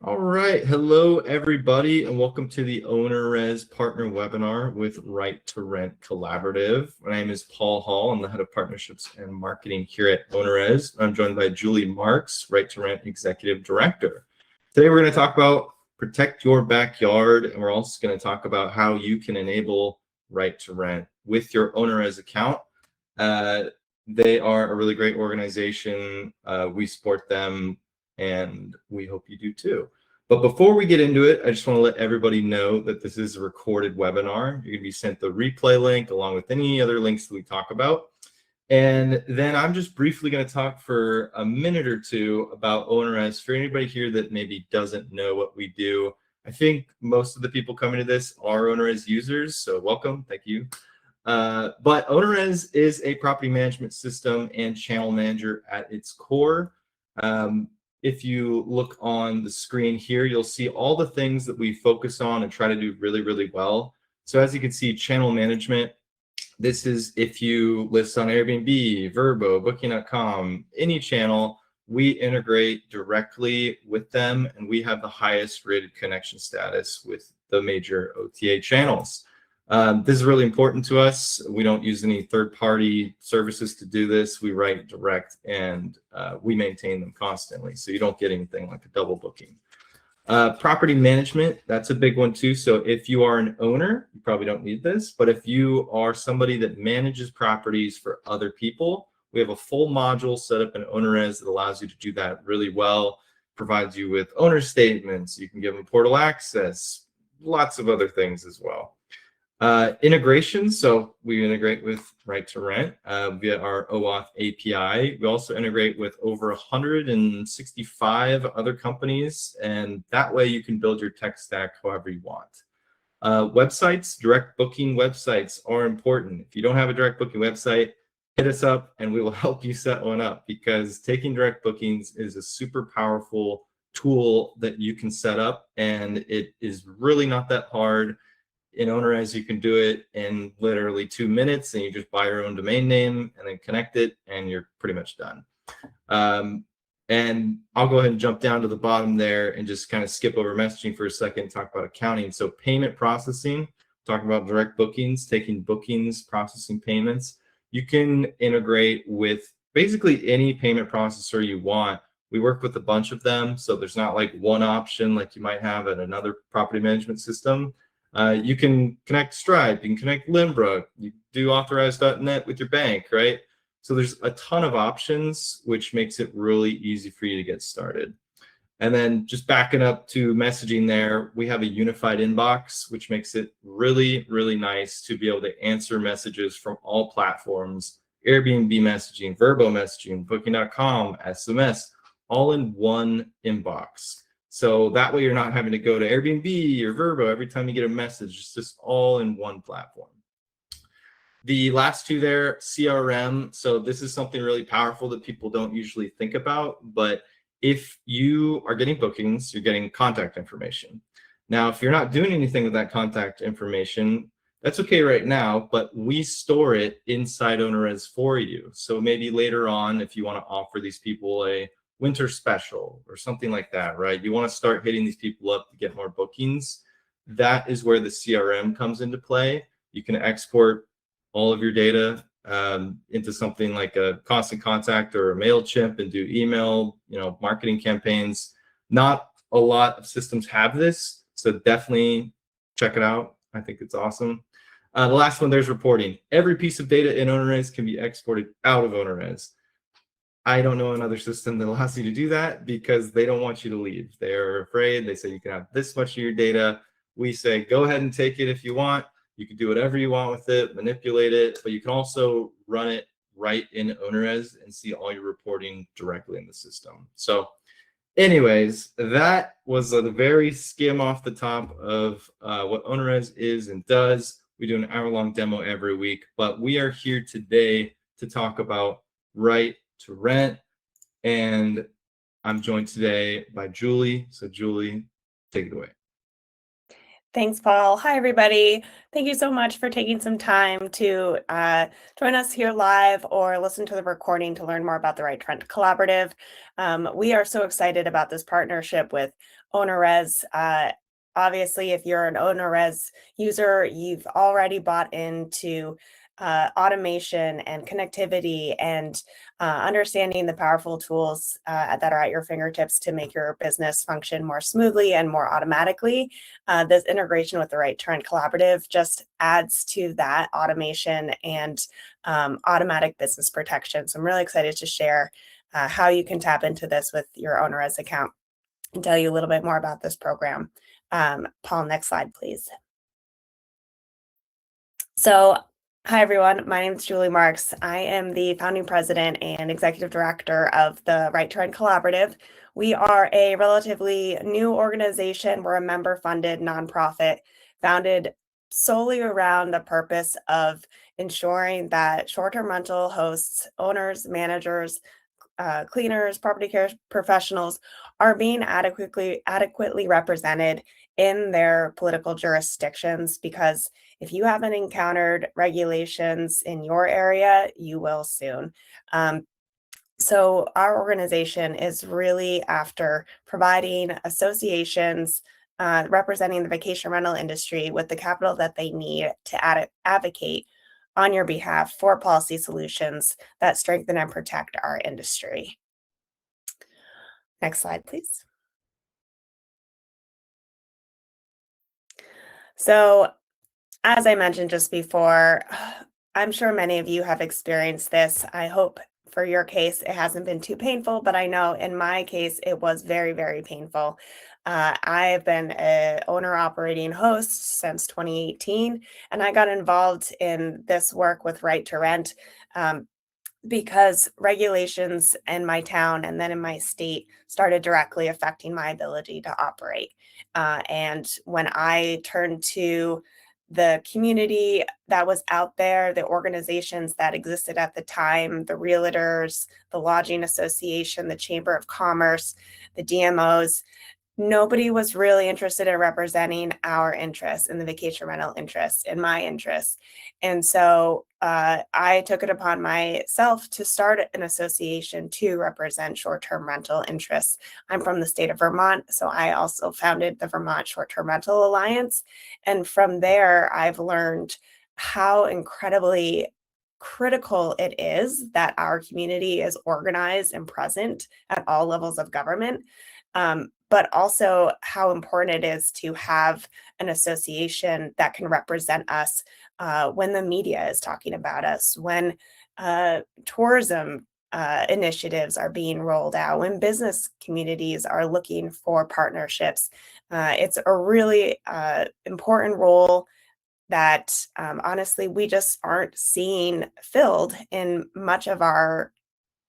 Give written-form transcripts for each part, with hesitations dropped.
All right. Hello, everybody, and welcome to the OwnerRez partner webinar with Right to Rent Collaborative. My name is Paul Hall. I'm the head of partnerships and marketing here at OwnerRez. I'm joined by Julie Marks, Right to Rent executive director. Today, we're going to talk about protect your backyard, and we're also going to talk about how you can enable Right to Rent with your OwnerRez account. They are a really great organization. We support them, and we hope you do too. But before we get into it, I just want to let everybody know that this is a recorded webinar. You're going to be sent the replay link along with any other links that we talk about. And then I'm just briefly going to talk for a minute or two about OwnerRez for anybody here that maybe doesn't know what we do. I think most of the people coming to this are OwnerRez users, so welcome, thank you. But OwnerRez is a property management system and channel manager at its core. If you look on the screen here, you'll see all the things that we focus on and try to do really, really well. So as you can see, channel management, this is if you list on Airbnb, Vrbo, Booking.com, any channel, we integrate directly with them, and we have the highest rated connection status with the major OTA channels. This is really important to us. We don't use any third-party services to do this. We write direct, and we maintain them constantly, so you don't get anything like a double booking. Property management, that's a big one too. So if you are an owner, you probably don't need this, but if you are somebody that manages properties for other people, we have a full module set up in OwnerRez that allows you to do that really well, provides you with owner statements, you can give them portal access, lots of other things as well. Integration, so we integrate with Right to Rent via our OAuth API. We also integrate with over 165 other companies, and that way you can build your tech stack however you want. Websites, direct booking websites are important. If you don't have a direct booking website, hit us up and we will help you set one up, because taking direct bookings is a super powerful tool that you can set up, and it is really not that hard. In OwnerRez, you can do it in literally 2 minutes, and you just buy your own domain name and then connect it, and you're pretty much done. And I'll go ahead and jump down to the bottom there and just kind of skip over messaging for a second, talk about accounting. So payment processing, talking about direct bookings, taking bookings, processing payments. You can integrate with basically any payment processor you want. We work with a bunch of them, so there's not like one option like you might have at another property management system. You can connect Stripe, you can connect Limbra, you do authorize.net with your bank, right? So there's a ton of options, which makes it really easy for you to get started. And then just backing up to messaging there, we have a unified inbox, which makes it really, really nice to be able to answer messages from all platforms, Airbnb messaging, Vrbo messaging, Booking.com, SMS, all in one inbox. So that way you're not having to go to Airbnb or Vrbo every time you get a message. It's just all in one platform. The last two there, CRM. So this is something really powerful that people don't usually think about. But if you are getting bookings, you're getting contact information. Now, if you're not doing anything with that contact information, that's okay right now, but we store it inside OwnerRez for you. So maybe later on, if you want to offer these people a winter special or something like that, right? You want to start hitting these people up to get more bookings. That is where the CRM comes into play. You can export all of your data into something like a Constant Contact or a MailChimp and do email, marketing campaigns. Not a lot of systems have this, so definitely check it out. I think it's awesome. The last one, there's reporting. Every piece of data in OwnerRez can be exported out of OwnerRez. I don't know another system that allows you to do that, because they don't want you to leave. They're afraid. They say you can have this much of your data. We say, go ahead and take it if you want. You can do whatever you want with it, manipulate it, but you can also run it right in OwnerRez and see all your reporting directly in the system. So anyways, that was a very skim off the top of what OwnerRez is and does. We do an hour-long demo every week, but we are here today to talk about Right to Rent, and I'm joined today by Julie. So Julie, take it away. Thanks, Paul. Hi, everybody. Thank you so much for taking some time to join us here live or listen to the recording to learn more about the Right to Rent Collaborative. We are so excited about this partnership with OwnerRez. Obviously, if you're an OwnerRez user, you've already bought into automation and connectivity and understanding the powerful tools that are at your fingertips to make your business function more smoothly and more automatically. This integration with the Right to Rent Collaborative just adds to that automation and automatic business protection. So I'm really excited to share how you can tap into this with your OwnerRez account and tell you a little bit more about this program. Paul, next slide, please. So, hi everyone, my name is Julie Marks. I am the founding president and executive director of the Right to Rent Collaborative. We are a relatively new organization. We're a member-funded nonprofit founded solely around the purpose of ensuring that short-term rental hosts, owners, managers, cleaners, property care professionals are being adequately represented in their political jurisdictions, because if you haven't encountered regulations in your area, you will soon. So our organization is really after providing associations representing the vacation rental industry with the capital that they need to advocate on your behalf for policy solutions that strengthen and protect our industry. Next slide, please. So, as I mentioned just before, I'm sure many of you have experienced this. I hope for your case it hasn't been too painful, but I know in my case it was very, very painful. I have been an owner operating host since 2018, and I got involved in this work with Right to Rent because regulations in my town and then in my state started directly affecting my ability to operate. And when I turned to the community that was out there, the organizations that existed at the time, the realtors, the lodging association, the chamber of commerce, the DMOs, nobody was really interested in representing our interests and the vacation rental interests and my interests. And so I took it upon myself to start an association to represent short-term rental interests. I'm from the state of Vermont, so I also founded the Vermont Short-Term Rental Alliance. And from there, I've learned how incredibly critical it is that our community is organized and present at all levels of government. But also how important it is to have an association that can represent us when the media is talking about us, when tourism initiatives are being rolled out, when business communities are looking for partnerships. It's a really important role that honestly we just aren't seeing filled in much of our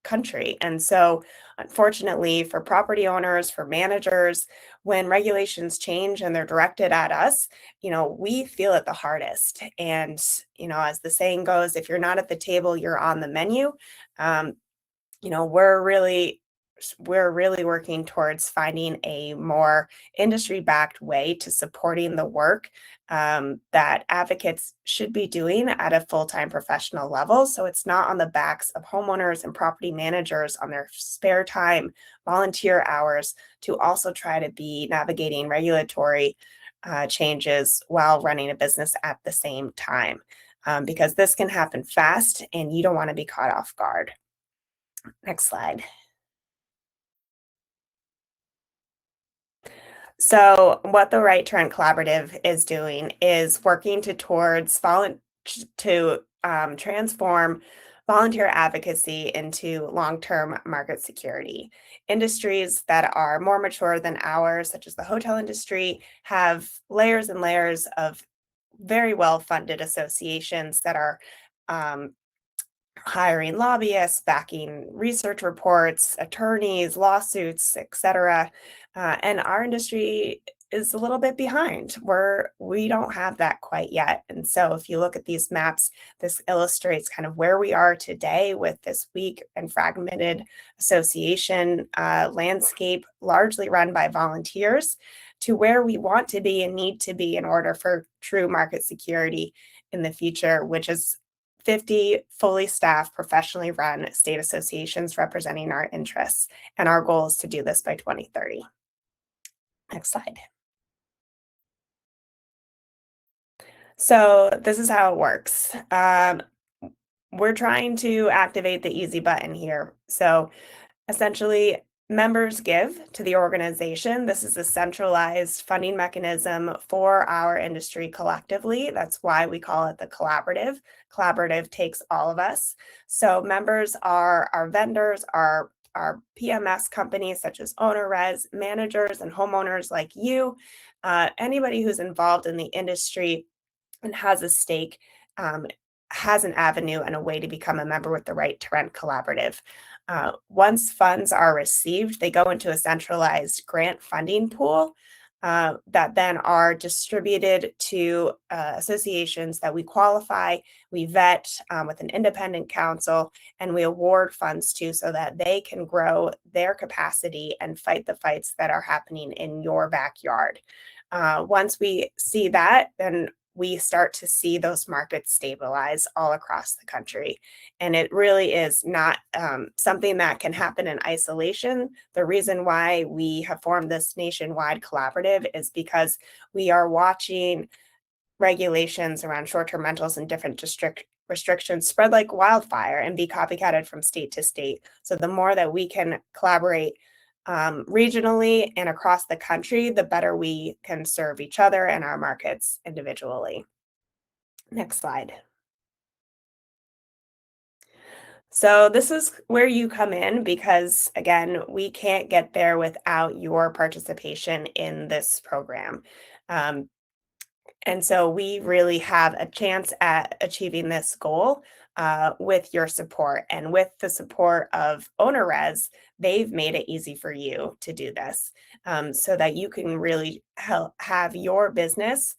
country. And so, unfortunately, for property owners, for managers, when regulations change and they're directed at us, we feel it the hardest. And, as the saying goes, if you're not at the table, you're on the menu. We're really working towards finding a more industry-backed way to supporting the work that advocates should be doing at a full-time professional level. So it's not on the backs of homeowners and property managers on their spare time, volunteer hours, to also try to be navigating regulatory changes while running a business at the same time, because this can happen fast and you don't want to be caught off guard. Next slide. So what the Right to Rent Collaborative is doing is working towards transform volunteer advocacy into long-term market security. Industries that are more mature than ours, such as the hotel industry, have layers and layers of very well-funded associations that are hiring lobbyists, backing research reports, attorneys, lawsuits, etc. And our industry is a little bit behind. We don't have that quite yet. And so if you look at these maps, this illustrates kind of where we are today with this weak and fragmented association landscape, largely run by volunteers, to where we want to be and need to be in order for true market security in the future, which is 50 fully staffed, professionally run state associations representing our interests. And our goal is to do this by 2030. Next slide. So this is how it works. We're trying to activate the easy button here. So essentially, members give to the organization. This is a centralized funding mechanism for our industry collectively. That's why we call it the collaborative. Collaborative takes all of us. So members are our vendors, our PMS companies such as OwnerRez, managers and homeowners like you, anybody who's involved in the industry and has a stake, has an avenue and a way to become a member with the Right to Rent Collaborative. Once funds are received, they go into a centralized grant funding pool that then are distributed to associations that we qualify, we vet with an independent counsel, and we award funds to so that they can grow their capacity and fight the fights that are happening in your backyard. Once we see that, then we start to see those markets stabilize all across the country. And it really is not something that can happen in isolation. The reason why we have formed this nationwide collaborative is because we are watching regulations around short-term rentals and different district restrictions spread like wildfire and be copycatted from state to state. So the more that we can collaborate regionally and across the country, the better we can serve each other and our markets individually. Next slide. So this is where you come in because, again, we can't get there without your participation in this program. And so we really have a chance at achieving this goal with your support. And with the support of OwnerRez, they've made it easy for you to do this so that you can really help have your business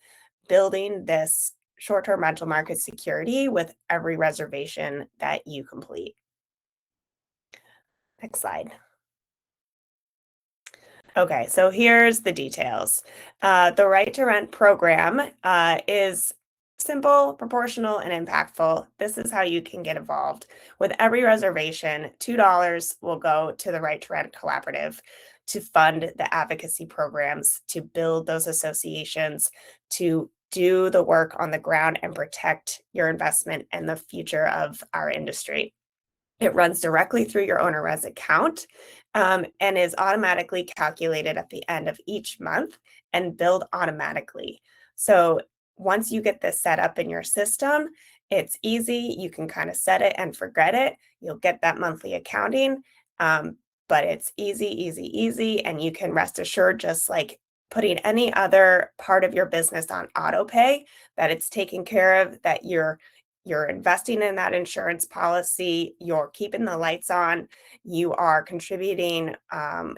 building this short-term rental market security with every reservation that you complete. Next slide. Okay, so here's the details. The Right to Rent program is simple, proportional, and impactful. This is how you can get involved. With every reservation, $2 will go to the Right to Rent Collaborative to fund the advocacy programs, to build those associations, to do the work on the ground and protect your investment and the future of our industry. It runs directly through your OwnerRez account and is automatically calculated at the end of each month and billed automatically. So once you get this set up in your system, it's easy. You can kind of set it and forget it. You'll get that monthly accounting, but it's easy, easy, easy. And you can rest assured, just like putting any other part of your business on auto pay, that it's taken care of, that you're investing in that insurance policy, you're keeping the lights on, you are contributing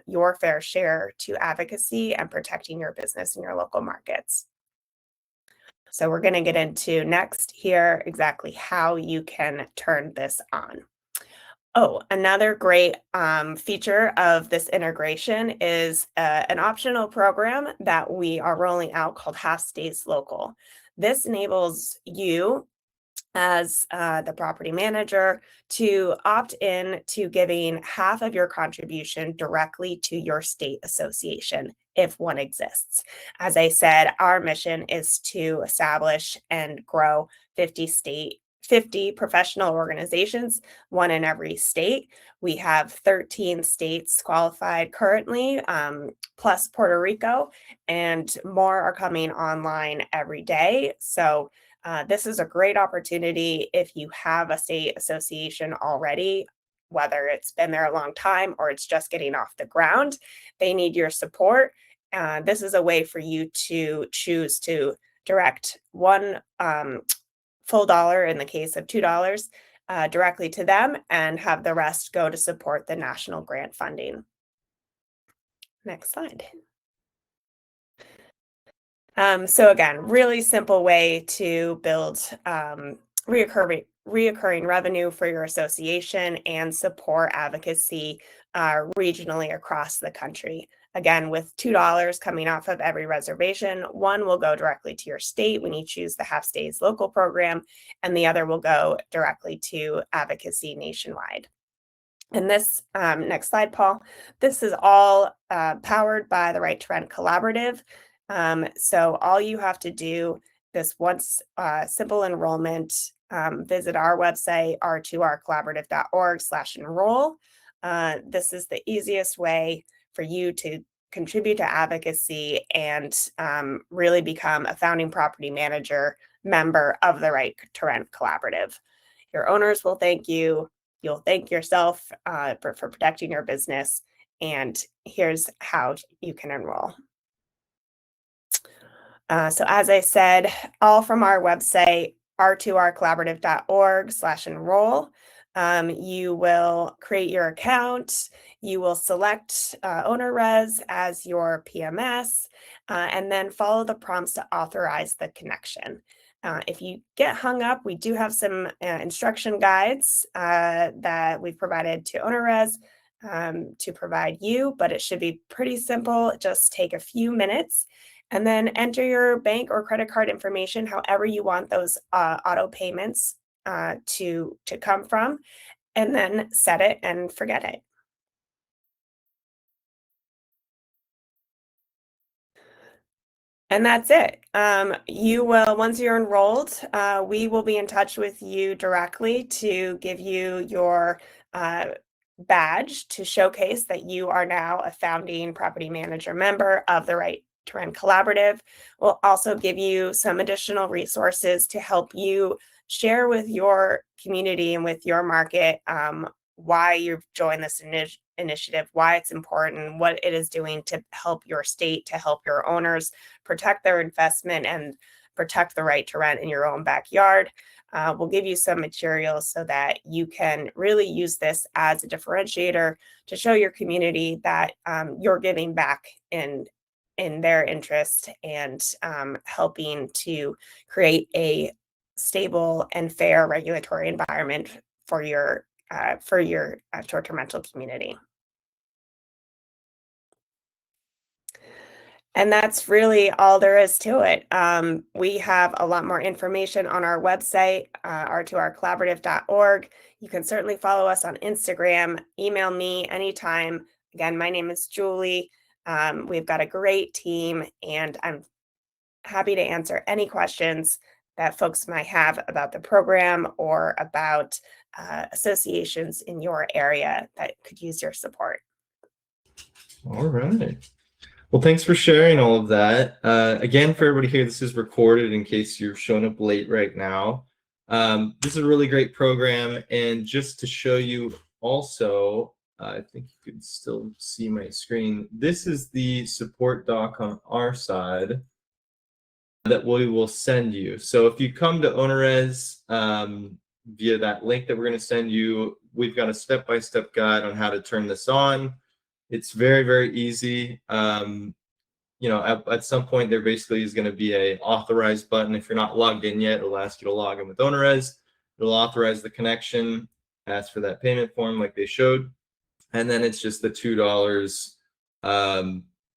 your fair share to advocacy and protecting your business in your local markets. So we're going to get into next here exactly how you can turn this on. Oh, another great feature of this integration is an optional program that we are rolling out called Half Stays Local. This enables you as the property manager to opt in to giving half of your contribution directly to your state association if one exists. As I said, our mission is to establish and grow 50 professional organizations, one in every state. We have 13 states qualified currently, plus Puerto Rico, and more are coming online every day. So this is a great opportunity if you have a state association already, whether it's been there a long time or it's just getting off the ground. They need your support. This is a way for you to choose to direct one full dollar in the case of $2 directly to them and have the rest go to support the national grant funding. Next slide. So again, really simple way to build reoccurring revenue for your association and support advocacy regionally across the country. Again, with $2 coming off of every reservation, one will go directly to your state when you choose the Half Stays Local program, and the other will go directly to advocacy nationwide. And this next slide, Paul, this is all powered by the Right to Rent Collaborative. So all you have to do, this once simple enrollment, visit our website, r2rcollaborative.org/enroll. This is the easiest way for you to contribute to advocacy and really become a founding property manager member of the Right to Rent Collaborative. Your owners will thank you. You'll thank yourself for protecting your business. And here's how you can enroll. So as I said, all from our website, r2rcollaborative.org/enroll. You will create your account. You will select OwnerRez as your PMS, and then follow the prompts to authorize the connection. If you get hung up, we do have some instruction guides that we've provided to OwnerRez to provide you, but it should be pretty simple. Just take a few minutes and then enter your bank or credit card information, however you want those auto payments to come from, and then set it and forget it. And that's it. You will, once you're enrolled, we will be in touch with you directly to give you your badge to showcase that you are now a founding property manager member of the Right to Rent Collaborative. We'll also give you some additional resources to help you share with your community and with your market why you've joined this initiative, why it's important, what it is doing to help your state, to help your owners protect their investment and protect the right to rent in your own backyard. We'll give you some materials so that you can really use this as a differentiator to show your community that you're giving back in their interest and helping to create a stable and fair regulatory environment for your short-term rental community. And that's really all there is to it. We have a lot more information on our website, r2rcollaborative.org. You can certainly follow us on Instagram, email me anytime. Again, my name is Julie. We've got a great team, and I'm happy to answer any questions that folks might have about the program or about associations in your area that could use your support. All right. Well, thanks for sharing all of that. Again, for everybody here, this is recorded in case you're showing up late right now. This is a really great program. And just to show you also, I think you can still see my screen. This is the support doc on our side that we will send you. So if you come to OwnerRez via that link that we're going to send you, we've got a step-by-step guide on how to turn this on. It's very, very easy. You know, at some point there basically is going to be a authorized button. If you're not logged in yet, it'll ask you to log in with OwnerRez. It'll authorize the connection, ask for that payment form like they showed, and then it's just the $2,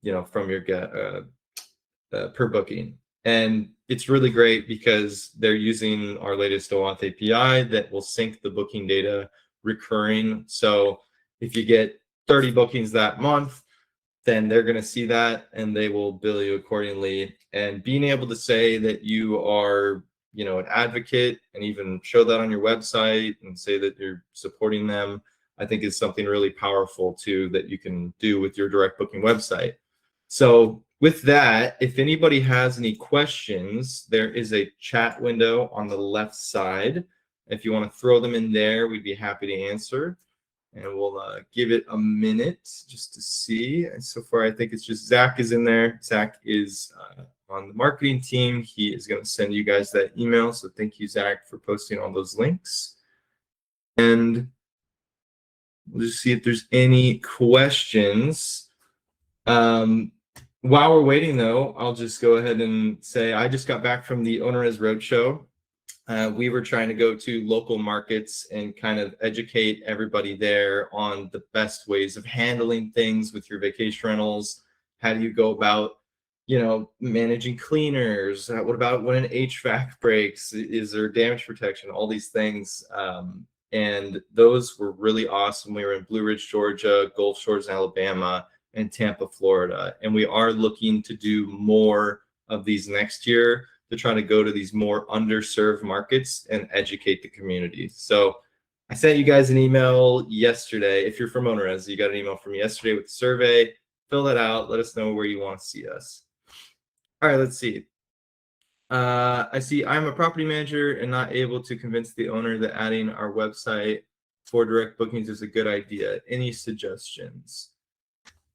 you know, from your per booking. And it's really great because they're using our latest OAuth API that will sync the booking data recurring. So if you get 30 bookings that month, then they're going to see that and they will bill you accordingly. And being able to say that you are, you know, an advocate and even show that on your website and say that you're supporting them, I think is something really powerful too that you can do with your direct booking website. So with that, if anybody has any questions, there is a chat window on the left side. If you want to throw them in there, we'd be happy to answer. And we'll give it a minute just to see. And so far, I think it's just Zach is in there. Zach is on the marketing team. He is going to send you guys that email. So thank you, Zach, for posting all those links. And we'll just see if there's any questions. While we're waiting, though, I'll just go ahead and say I just got back from the OwnerRez Roadshow. We were trying to go to local markets and kind of educate everybody there on the best ways of handling things with your vacation rentals. How do you go about, you know, managing cleaners? What about when an HVAC breaks? Is there damage protection? All these things. and those were really awesome. We were in Blue Ridge, Georgia, Gulf Shores, Alabama, and Tampa, Florida. And we are looking to do more of these next year to try to go to these more underserved markets and educate the community. So I sent you guys an email yesterday. If you're from OwnerRez, you got an email from me yesterday with the survey. Fill that out. Let us know where you want to see us. All right, let's see. I see I'm a property manager and not able to convince the owner that adding our website for direct bookings is a good idea. Any suggestions?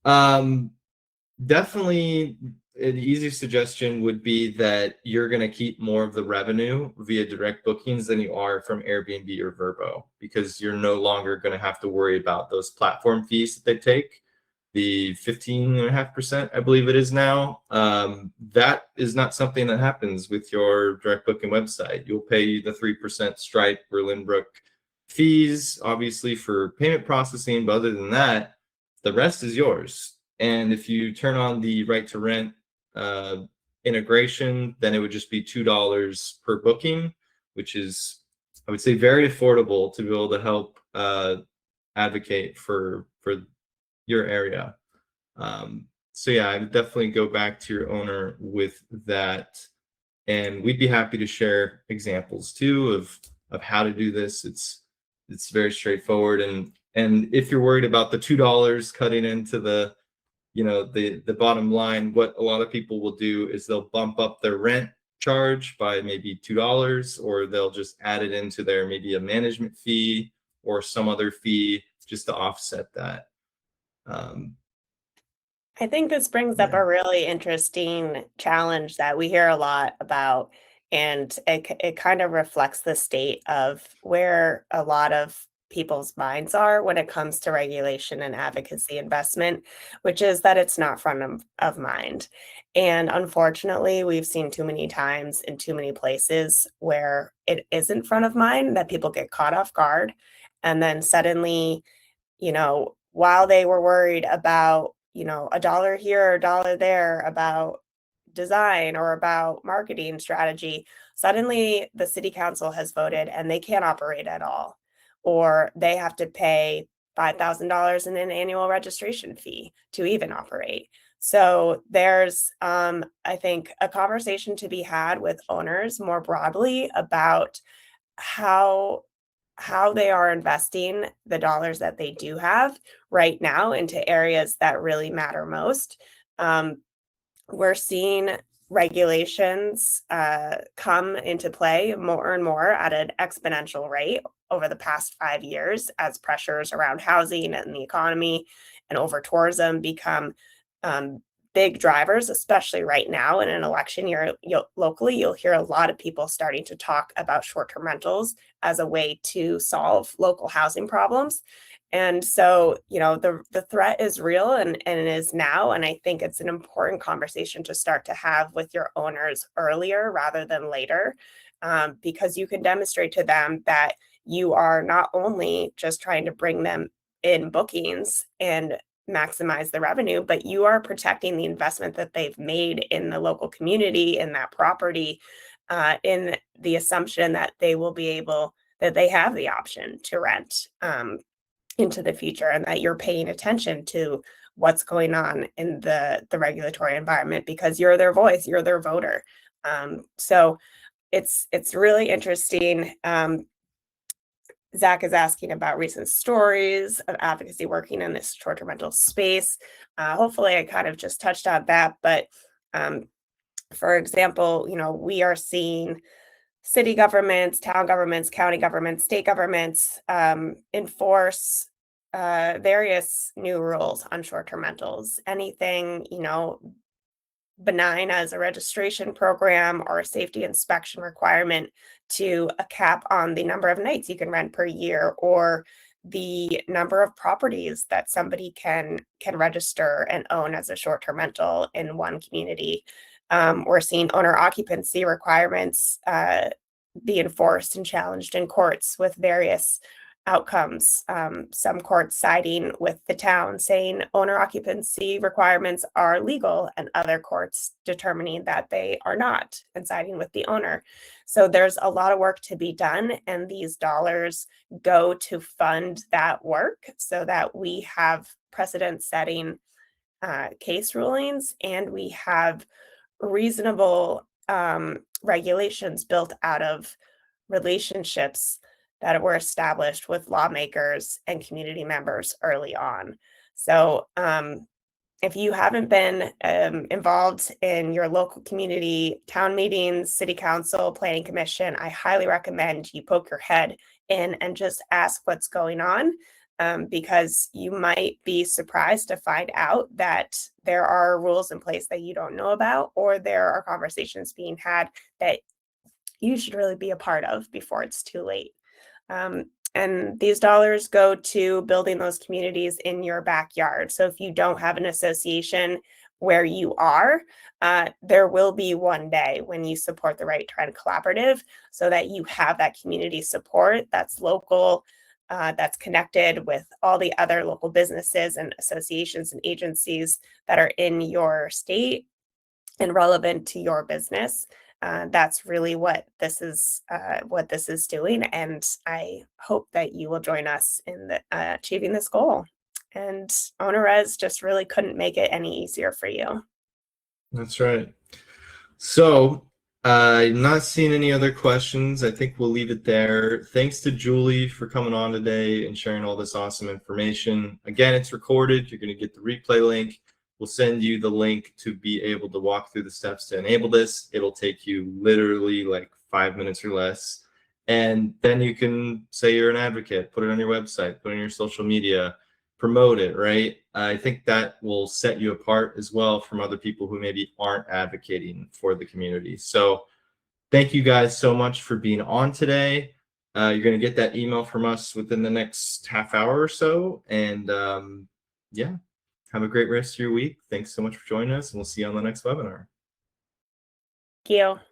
Definitely an easy suggestion would be that you're going to keep more of the revenue via direct bookings than you are from Airbnb or Vrbo, because you're no longer going to have to worry about those platform fees that they take, the 15.5%, I believe it is now. That is not something that happens with your direct booking website. You'll pay the 3% Stripe or Lynbrook fees, obviously, for payment processing, but other than that, the rest is yours. And if you turn on the right to rent integration, then it would just be $2 per booking, which is, I would say, very affordable to be able to help advocate for your area. So yeah, I would definitely go back to your owner with that, and we'd be happy to share examples too of how to do this. It's very straightforward, and if you're worried about the $2 cutting into the the bottom line, what a lot of people will do is they'll bump up their rent charge by maybe $2, or they'll just add it into their maybe a management fee or some other fee just to offset that. I think this brings up a really interesting challenge that we hear a lot about, and it kind of reflects the state of where a lot of people's minds are when it comes to regulation and advocacy investment, which is that it's not front of mind. And unfortunately, we've seen too many times in too many places where it isn't front of mind, that people get caught off guard. And then suddenly, while they were worried about, a dollar here or a dollar there about design or about marketing strategy, suddenly the city council has voted and they can't operate at all, or they have to pay $5,000 in an annual registration fee to even operate. So there's, I think, a conversation to be had with owners more broadly about how they are investing the dollars that they do have right now into areas that really matter most. We're seeing regulations come into play more and more at an exponential rate over the past 5 years as pressures around housing and the economy and over tourism become big drivers, especially right now in an election year. Locally, you'll hear a lot of people starting to talk about short-term rentals as a way to solve local housing problems. And so, the threat is real and it is now. And I think it's an important conversation to start to have with your owners earlier rather than later, because you can demonstrate to them that you are not only just trying to bring them in bookings and maximize the revenue, but you are protecting the investment that they've made in the local community, in that property, in the assumption that they have the option to rent into the future, and that you're paying attention to what's going on in the regulatory environment because you're their voice, you're their voter. So it's really interesting. Zach is asking about recent stories of advocacy working in this short-term rental space. Hopefully I kind of just touched on that, but for example, we are seeing city governments, town governments, county governments, state governments enforce various new rules on short-term rentals. Anything, benign as a registration program or a safety inspection requirement to a cap on the number of nights you can rent per year, or the number of properties that somebody can register and own as a short-term rental in one community. We're seeing owner occupancy requirements be enforced and challenged in courts with various outcomes. Some courts siding with the town saying owner occupancy requirements are legal, and other courts determining that they are not and siding with the owner. So there's a lot of work to be done, and these dollars go to fund that work so that we have precedent setting case rulings, and we have reasonable regulations built out of relationships that were established with lawmakers and community members early on. So if you haven't been involved in your local community, town meetings, city council, planning commission, I highly recommend you poke your head in and just ask what's going on, because you might be surprised to find out that there are rules in place that you don't know about, or there are conversations being had that you should really be a part of before it's too late. And these dollars go to building those communities in your backyard. So if you don't have an association where you are, there will be one day when you support the Right to Rent Collaborative, so that you have that community support that's local, that's connected with all the other local businesses and associations and agencies that are in your state and relevant to your business. That's really what this is doing, and I hope that you will join us in achieving this goal. And OwnerRez just really couldn't make it any easier for you. That's right. So I'm not seeing any other questions. I think we'll leave it there. Thanks to Julie for coming on today and sharing all this awesome information. Again, it's recorded. You're going to get the replay link. We'll send you the link to be able to walk through the steps to enable this. It'll take you literally like 5 minutes or less. And then you can say you're an advocate, put it on your website, put it on your social media, promote it, right? I think that will set you apart as well from other people who maybe aren't advocating for the community. So thank you guys so much for being on today. You're going to get that email from us within the next half hour or so. And yeah. Have a great rest of your week. Thanks so much for joining us, and we'll see you on the next webinar. Thank you.